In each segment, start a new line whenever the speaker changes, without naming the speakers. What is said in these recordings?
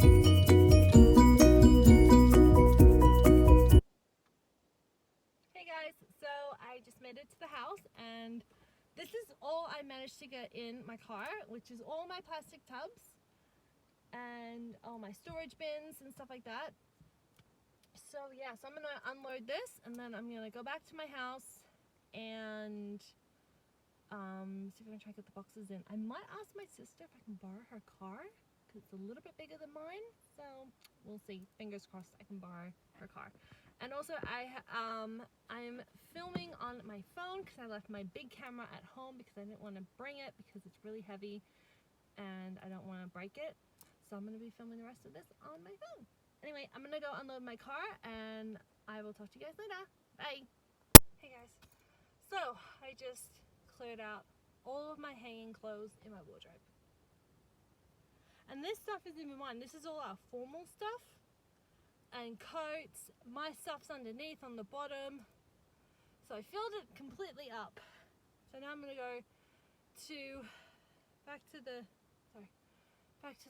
Hey guys, so I just made it to the house and this is all I managed to get in my car, which is all my plastic tubs and all my storage bins and stuff like that. So yeah, so I'm gonna unload this and then I'm gonna go back to my house and see if I can try to get the boxes in. I might ask my sister if I can borrow her car because it's a little bit bigger than mine, so we'll see. Fingers crossed I can borrow her car. And also I'm filming on my phone because I left my big camera at home because I didn't want to bring it because it's really heavy and I don't want to break it. So I'm going to be filming the rest of this on my phone. Anyway, I'm going to go unload my car and I will talk to you guys later. Bye! Hey guys, so I just cleared out all of my hanging clothes in my wardrobe. And this stuff isn't even mine. This is all our formal stuff and coats. My stuff's underneath on the bottom. So I filled it completely up. So now I'm gonna go back to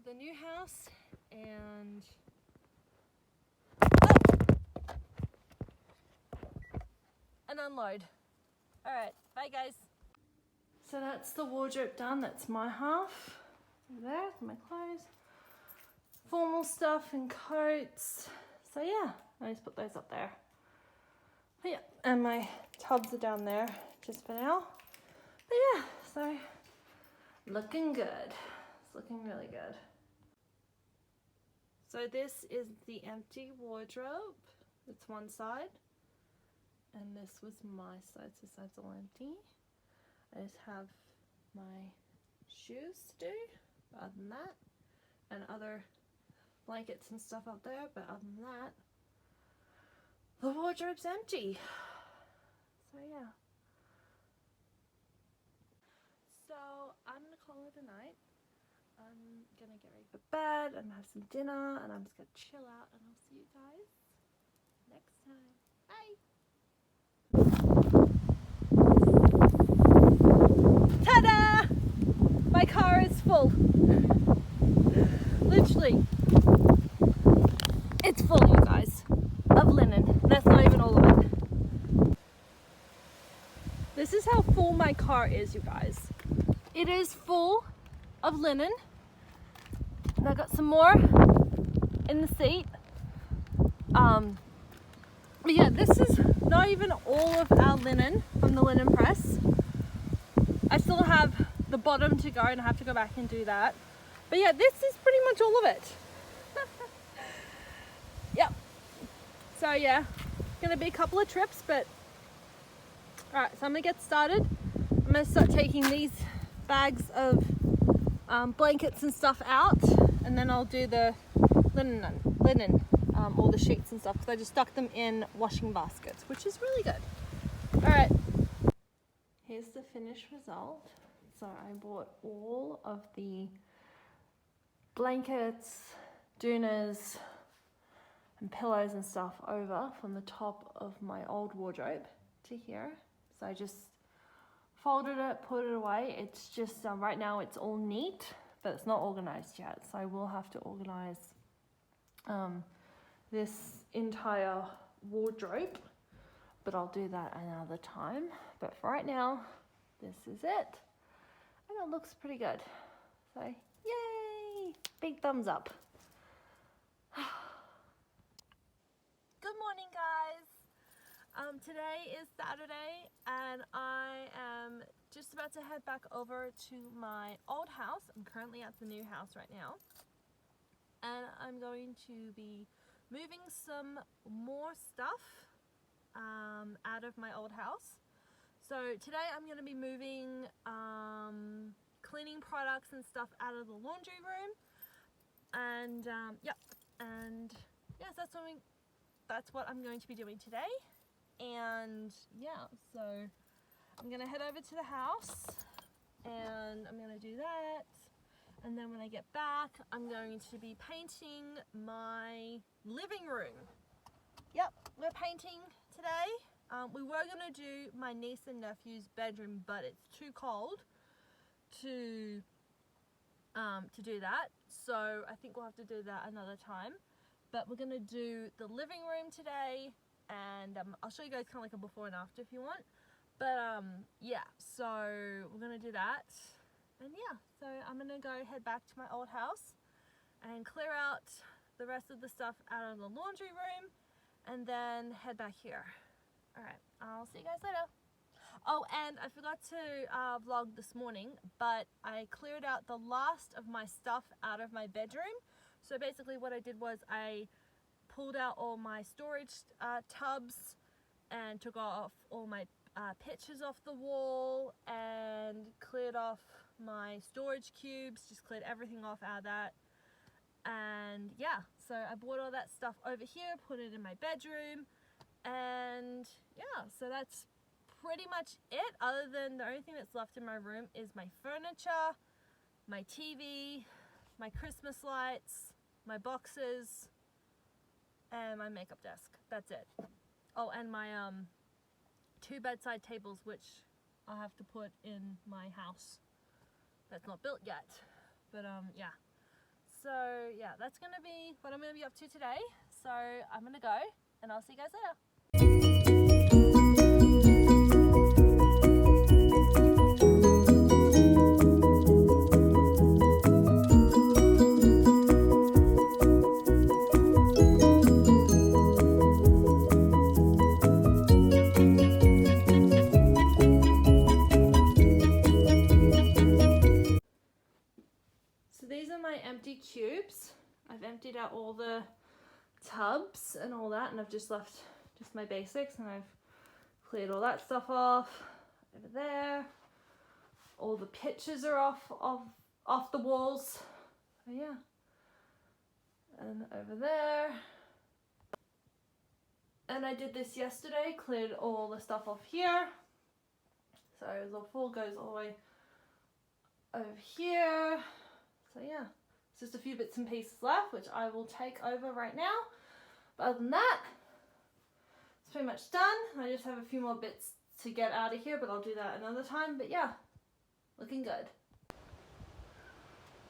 the new house and unload. Alright, bye guys. So that's the wardrobe done. That's my half. There's my clothes. Formal stuff and coats. So yeah, I just put those up there. But yeah, and my tubs are down there just for now. But yeah, so looking good. It's looking really good. So this is the empty wardrobe. It's one side. And this was my side, so this side's all empty. I just have my shoes to do, but other than that, and other blankets and stuff up there, but other than that, the wardrobe's empty. So yeah. So I'm gonna call it a night. I'm gonna get ready for bed and have some dinner and I'm just gonna chill out and I'll see you guys next time. Bye! Ta-da! My car is full. Literally. It's full, you guys, of linen. That's not even all of it. This is how full my car is, you guys. It is full of linen. And I got some more in the seat. But yeah, this is not even all of our linen from the linen press. I still have the bottom to go and I have to go back and do that. But yeah, this is pretty much all of it. Yep. So yeah, gonna be a couple of trips, but alright, so I'm gonna get started. I'm gonna start taking these bags of blankets and stuff out, and then I'll do the linen, all the sheets and stuff, because I just stuck them in washing baskets, which is really good. Alright, here's the finished result. So I bought all of the blankets, doonas, and pillows and stuff over from the top of my old wardrobe to here. So I just folded it, put it away. It's just, right now it's all neat, but it's not organized yet. So I will have to organize this entire wardrobe, but I'll do that another time. But for right now, this is it. And it looks pretty good. So yay, big thumbs up. Good morning, guys. Today is Saturday and I am just about to head back over to my old house. I'm currently at the new house right now. And I'm going to be moving some more stuff out of my old house. So today I'm going to be moving cleaning products and stuff out of the laundry room. And yes, that's what I'm going to be doing today. And yeah, so I'm gonna head over to the house and I'm gonna do that, and then when I get back I'm going to be painting my living room. Yep, we're painting today. We were gonna do my niece and nephew's bedroom, but it's too cold to do that, so I think we'll have to do that another time. But we're gonna do the living room today, and I'll show you guys kind of like a before and after if you want. But yeah, so we're gonna do that, and yeah, so I'm gonna go head back to my old house and clear out the rest of the stuff out of the laundry room, and then head back here. All right, I'll see you guys later. Oh, and I forgot to vlog this morning, but I cleared out the last of my stuff out of my bedroom. So basically what I did was I pulled out all my storage tubs and took off all my pictures off the wall and cleared off my storage cubes, just cleared everything off out of that. And yeah, so I brought all that stuff over here, put it in my bedroom, and yeah, so that's pretty much it, other than the only thing that's left in my room is my furniture, my TV, my Christmas lights, my boxes, and my makeup desk. That's it. Oh, and my 2 bedside tables, which I'll have to put in my house. That's not built yet, but yeah. So yeah, that's gonna be what I'm gonna be up to today. So I'm gonna go, and I'll see you guys later. So these are my empty cubes. I've emptied out all the tubs and all that, and I've just left just my basics, and I've cleared all that stuff off over there. All the pictures are off the walls. So yeah. And over there. And I did this yesterday, cleared all the stuff off here. So the full goes all the way over here. So yeah, it's just a few bits and pieces left, which I will take over right now. But other than that, it's pretty much done. I just have a few more bits to get out of here, but I'll do that another time. But yeah, looking good.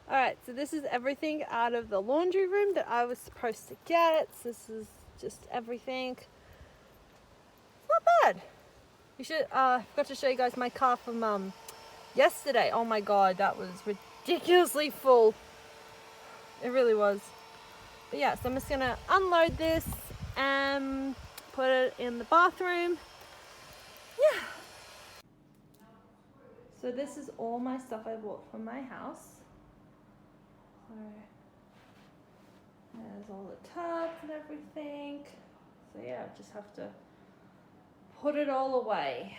Alright, so this is everything out of the laundry room that I was supposed to get. So this is just everything. It's not bad. You should, I forgot to show you guys my car from yesterday. Oh my god, that was ridiculously full. It really was. But yeah, so I'm just gonna unload this and put it in the bathroom. Yeah. So this is all my stuff I bought from my house. So there's all the tubs and everything. So yeah, I just have to put it all away.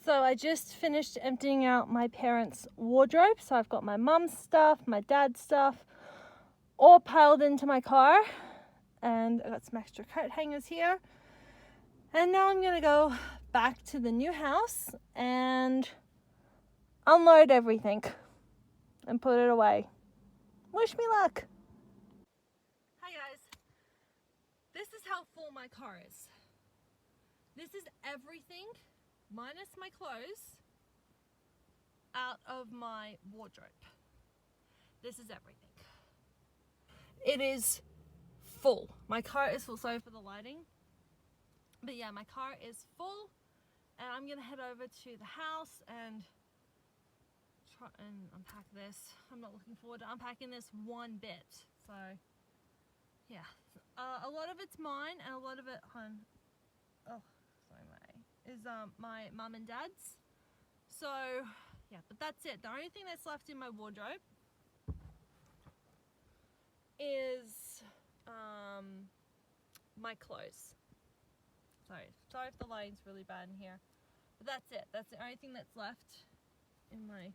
So I just finished emptying out my parents' wardrobe. So I've got my mum's stuff, my dad's stuff, all piled into my car. And I got some extra coat hangers here. And now I'm gonna go back to the new house and unload everything and put it away. Wish me luck. Hi guys. This is how full my car is. This is everything minus my clothes out of my wardrobe. This is everything. It is full. My car is full. Sorry for the lighting. But yeah, my car is full, and I'm gonna head over to the house and try and unpack this. I'm not looking forward to unpacking this one bit. So yeah, a lot of it's mine, and a lot of it is my mum and dad's. So yeah, but that's it. The only thing that's left in my wardrobe is my clothes. Sorry if the lighting's really bad in here, but that's it. That's the only thing that's left in my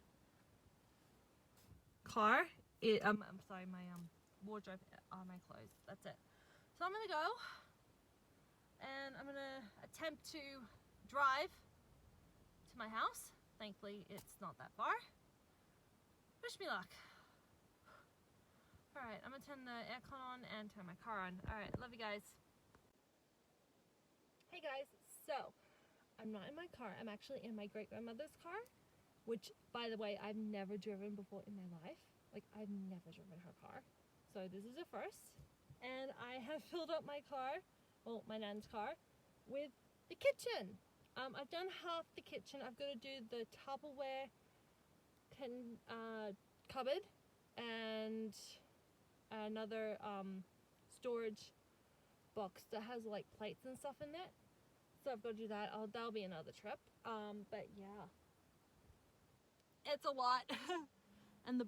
car. I'm sorry, my wardrobe are my clothes. That's it. So I'm gonna go, and I'm gonna attempt to drive to my house. Thankfully, it's not that far. Wish me luck. Alright, I'm gonna turn the aircon on and turn my car on. Alright, love you guys. Hey guys, so I'm not in my car. I'm actually in my great-grandmother's car, which, by the way, I've never driven before in my life. Like, I've never driven her car. So this is a first. And I have filled up my car, well, my nan's car, with the kitchen. I've done half the kitchen. I've got to do the Tupperware cupboard and another storage box that has like plates and stuff in it. So I've got to do that. That'll be another trip. But yeah, it's a lot. And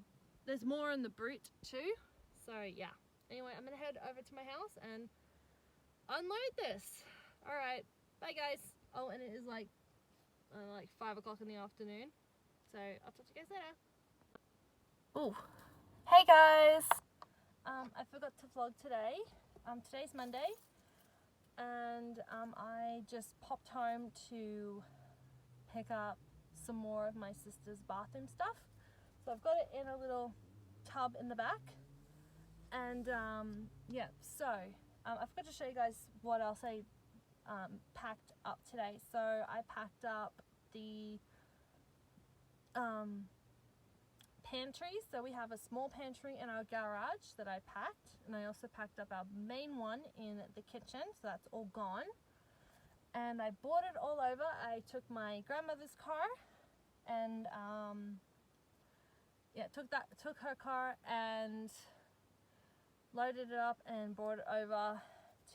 there's more in the brute too. So yeah. Anyway, I'm gonna head over to my house and unload this. All right, bye guys. Oh, and it is like 5 o'clock in the afternoon. So I'll talk to you guys later. Oh, hey guys. I forgot to vlog today. Today's Monday, and I just popped home to pick up some more of my sister's bathroom stuff. So I've got it in a little tub in the back. And yeah, so I forgot to show you guys what else I packed up today. So I packed up the pantry. So we have a small pantry in our garage that I packed, and I also packed up our main one in the kitchen, so that's all gone. And I brought it all over. I took my grandmother's car and yeah, took her car and loaded it up and brought it over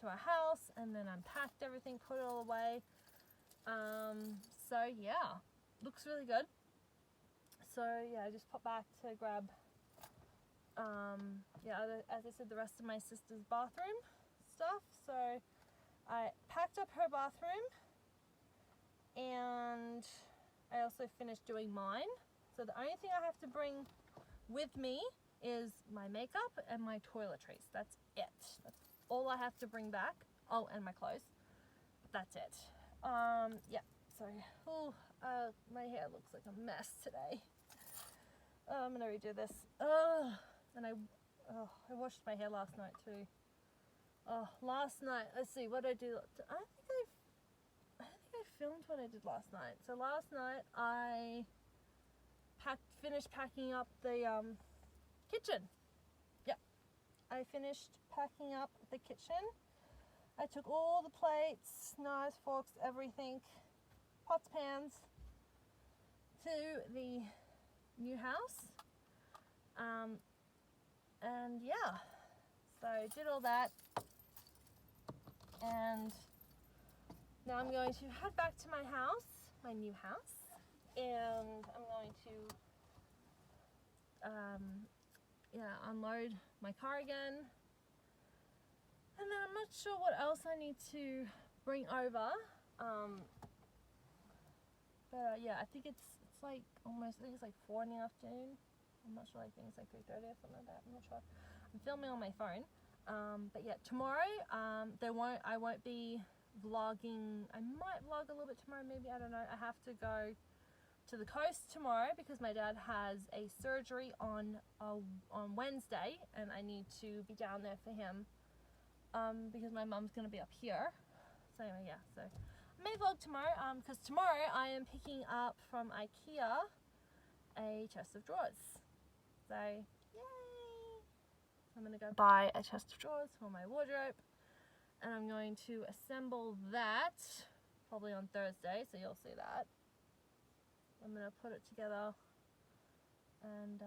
to our house, and then unpacked everything, put it all away. So yeah, looks really good. So yeah, I just popped back to grab yeah, as I said, the rest of my sister's bathroom stuff. So I packed up her bathroom, and I also finished doing mine. So the only thing I have to bring with me is my makeup and my toiletries. That's it. That's all I have to bring back. Oh, and my clothes. That's it. Yeah. So, my hair looks like a mess today. I'm gonna redo this. And I washed my hair last night too. Last night. Let's see what I do. I think I filmed what I did last night. So last night I finished packing up the kitchen. Yep, I finished packing up the kitchen. I took all the plates, knives, forks, everything, pots, pans, to the new house. And yeah, so I did all that, and now I'm going to head back to my house, my new house, and I'm going to yeah, unload my car again, and then I'm not sure what else I need to bring over, but yeah, I think it's like almost, I think it's like 4 in the afternoon. I'm not sure, I think it's like 3:30 or something like that. I'm not sure. I'm filming on my phone, but yeah, tomorrow I won't be vlogging. I might vlog a little bit tomorrow, maybe, I don't know. I have to go to the coast tomorrow because my dad has a surgery on Wednesday, and I need to be down there for him because my mum's gonna be up here. So anyway, yeah, so I may vlog tomorrow because tomorrow I am picking up from IKEA a chest of drawers. So yay! I'm gonna go buy a chest of drawers for my wardrobe, and I'm going to assemble that probably on Thursday, so you'll see that. I'm gonna put it together, and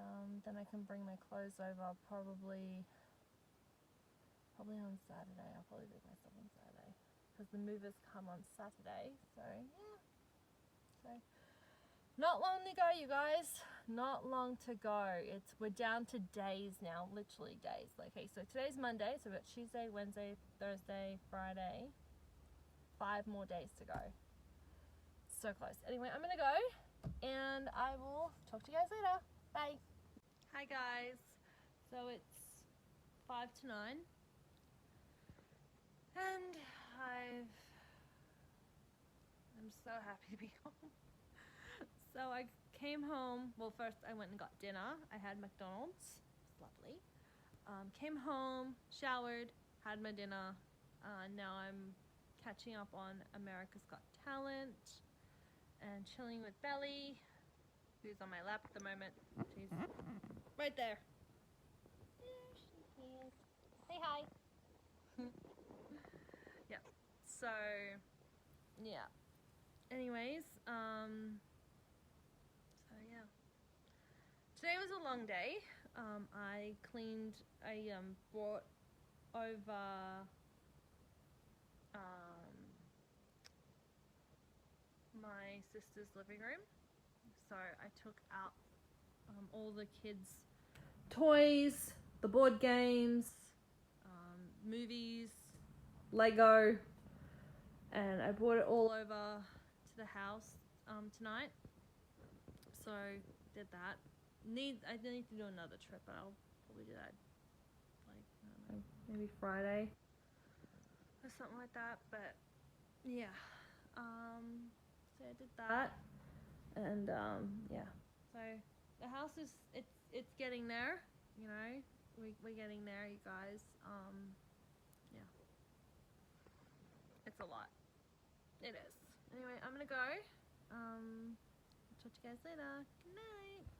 then I can bring my clothes over probably on Saturday. I'll probably do my stuff on Saturday because the movers come on Saturday. So yeah, so not long to go, you guys. Not long to go. We're down to days now, literally days. Okay, so today's Monday, so we've got Tuesday, Wednesday, Thursday, Friday. 5 more days to go. So close. Anyway, I'm gonna go, and I will talk to you guys later. Bye. Hi guys. So it's 5 to 9, and I'm so happy to be home. So I came home. Well, first I went and got dinner. I had McDonald's. It was lovely. Came home, showered, had my dinner. Now I'm catching up on America's Got Talent and chilling with Belly, who's on my lap at the moment. She's right there. So yeah. Anyways, so yeah. Today was a long day. I brought over my sister's living room. So I took out all the kids' toys, the board games, movies, Lego, and I brought it all over to the house tonight. So did that. I need to do another trip, but I'll probably do that like, I don't know, maybe Friday or something like that. But yeah, so I did that, and yeah. So the house is it's getting there, you know. We're getting there, you guys. Yeah, it's a lot. It is. Anyway, I'm gonna go. Talk to you guys later. Good night.